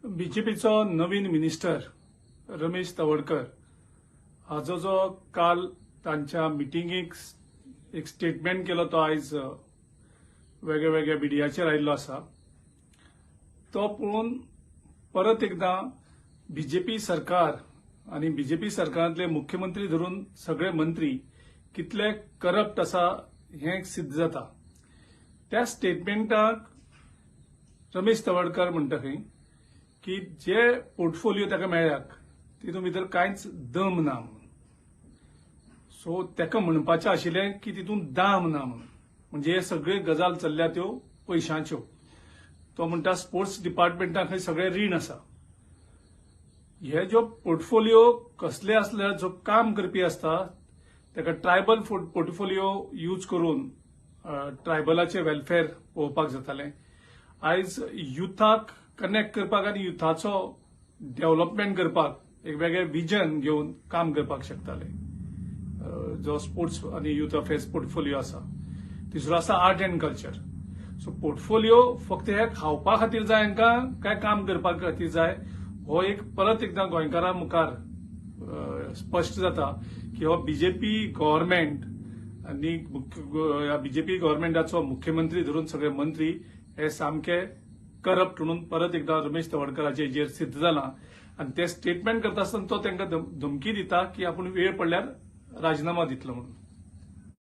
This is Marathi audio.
बीजेपीचो नवीन मिनिस्टर रमेश तवडकर हाजो जो काल तांच्या मिटिंगेक एक स्टेटमेंट केलो तो आयज वेगळ्या वेगळ्या मिडियाचेर आयिल्लो आसा तो पळोवन परत एकदा बीजेपी सरकार आणि बीजेपी सरकारांतले मुख्यमंत्री धरून सगळे मंत्री कितले करप्ट आसा हें सिद्ध जाता। त्या स्टेटमेंटाक रमेश तवडकर म्हणटा खंय की जे पोर्टफोलिओ ताका मेळ्ळ्याक तितूंत भितर कांयच दम ना म्हणून। सो ताका म्हणपाचें आशिल्लें की तितूंत दाम ना म्हणून, म्हणजे हे सगळे गजाल चल्ल्या त्यो पयशांच्यो। तो म्हणटा स्पोर्ट्स डिपार्टमेंटाक खंय सगळे रीण आसा। हे जो पोर्टफोलिओ कसले आसल्यार जो काम करपी आसता ताका ट्रायबल पोर्टफोलिओ यूज करून ट्रायबलाचे वेलफेअर पळोवपाक जातालें। आयज युथाक कनेक्ट करपाक आनी युथाचो डेव्हलपमेंट करपाक एक वेगळे विजन घेवन काम करपाक शकताले। जो स्पोर्ट्स आनी युथ अफेअर्स पोर्टफोलिओ आसा। तिसरो आसा art end culture. So portfolio फक्त हे खावपा खातीर जाय हांकां काय काम करपा खातीर जाय हो एक परत एकदा गोंयकारां मुखार स्पश्ट जाता की हो बीजेपी गव्हर्नमेंट आनी बीजेपी गव्हर्नमेंटाचो मुख्यमंत्री धरून सगळे मंत्री हे सामके करप्ट म्हणून परत एकदा रमेश तवडकराचे हेजेर सिद्ध जालां। आनी ते स्टेटमेंट करता आसतना तो तांकां धमकी दिता की आपूण वेळ पडल्यार राजीनामा दितलो म्हणून।